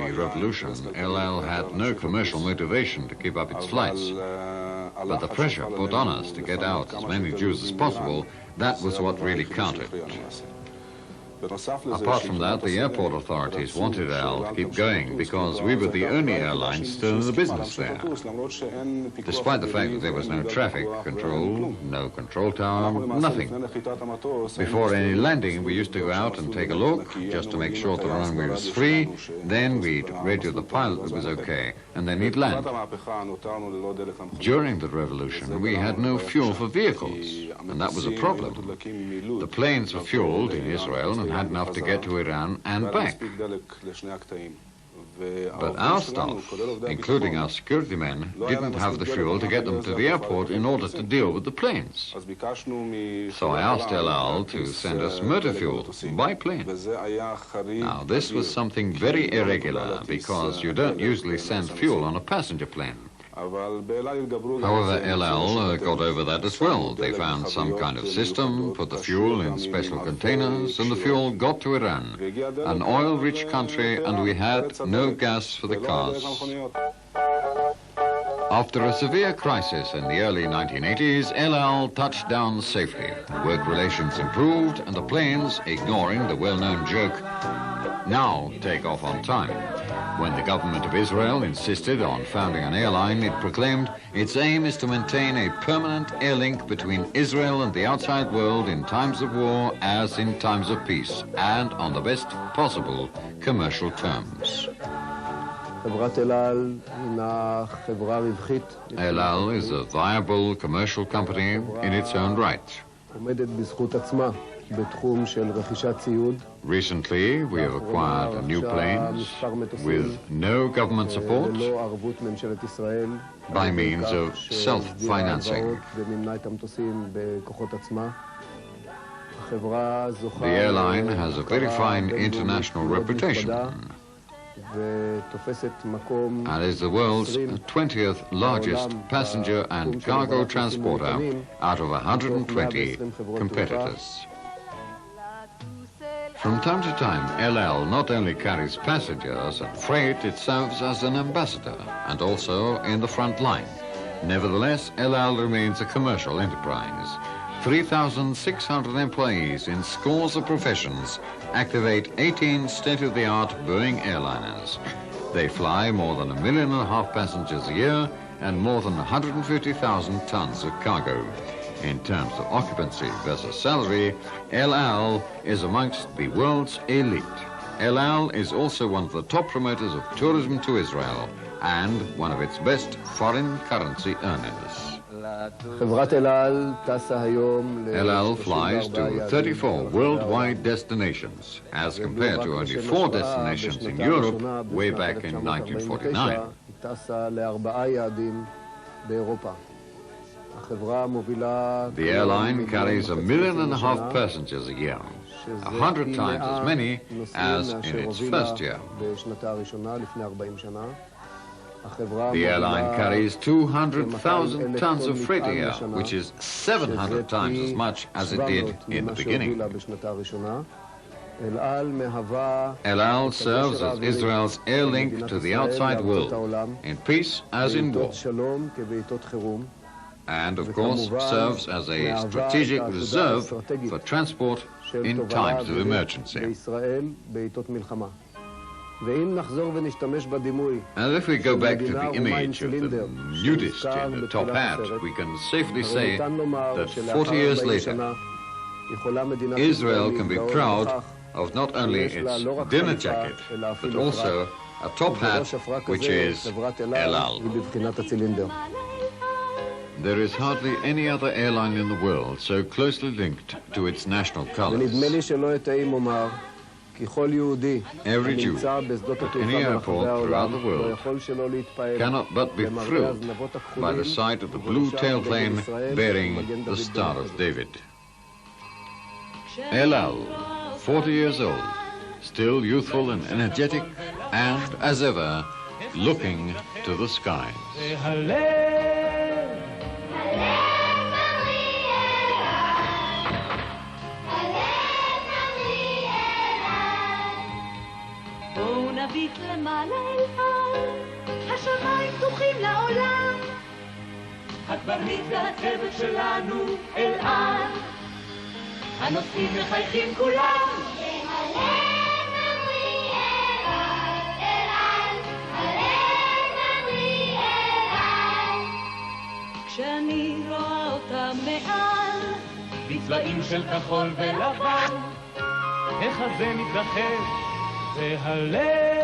the revolution, El Al had no commercial motivation to keep up its flights. But the pressure put on us to get out as many Jews as possible, that was what really counted. Apart from that, the airport authorities wanted El Al to keep going because we were the only airline still in the business there. Despite the fact that there was no traffic control, no control tower, nothing. Before any landing, we used to go out and take a look just to make sure the runway was free. Then we'd radio the pilot it was okay, and then he'd land. During the revolution, we had no fuel for vehicles, and that was a problem. The planes were fueled in Israel and had enough to get to Iran and back. But our staff, including our security men, didn't have the fuel to get them to the airport in order to deal with the planes. So I asked El Al to send us motor fuel by plane. Now, this was something very irregular because you don't usually send fuel on a passenger plane. However, El Al got over that as well. They found some kind of system, put the fuel in special containers, and the fuel got to Iran, an oil-rich country, and we had no gas for the cars. After a severe crisis in the early 1980s, El Al touched down safely. Work relations improved, and the planes, ignoring the well-known joke, now take off on time. When the government of Israel insisted on founding an airline, it proclaimed its aim is to maintain a permanent air link between Israel and the outside world in times of war as in times of peace, and on the best possible commercial terms. El Al is a viable commercial company in its own right. Recently, we have acquired new planes with no government support by means of self-financing. The airline has a very fine international reputation and is the world's 20th largest passenger and cargo transporter out of 120 competitors. From time to time, El Al not only carries passengers and freight, it serves as an ambassador and also in the front line. Nevertheless, El Al remains a commercial enterprise. 3,600 employees in scores of professions activate 18 state-of-the-art Boeing airliners. They fly more than 1.5 million passengers a year and more than 150,000 tons of cargo. In terms of occupancy versus salary, El Al is amongst the world's elite. El Al is also one of the top promoters of tourism to Israel and one of its best foreign currency earners. El Al flies to 34 worldwide destinations, as compared to only 4 destinations in Europe way back in 1949. The airline carries 1.5 million passengers a year, 100 times as many as in its first year. The airline carries 200,000 tons of freight a year, which is 700 times as much as it did in the beginning. El Al serves as Israel's air link to the outside world, in peace as in war, and of course serves as a strategic reserve for transport in times of emergency. And if we go back to the image of the nudist in the top hat, we can safely say that 40 years later, Israel can be proud of not only its dinner jacket, but also a top hat, which is El Al. There is hardly any other airline in the world so closely linked to its national colors. Every Jew at any airport throughout the world cannot but be thrilled by the sight of the blue tailplane bearing the Star of David. El Al, 40 years old, still youthful and energetic, and, as ever, looking to the skies. Beat למעלה אל על, השמיים פתוחים לעולם. הקברניט והצוות שלנו אל על, הנוסעים מחייכים כולם. כשאני רואה אותם מעל, בצבעים של כחול ולבן, איך הזה מתרחב, זה הלב.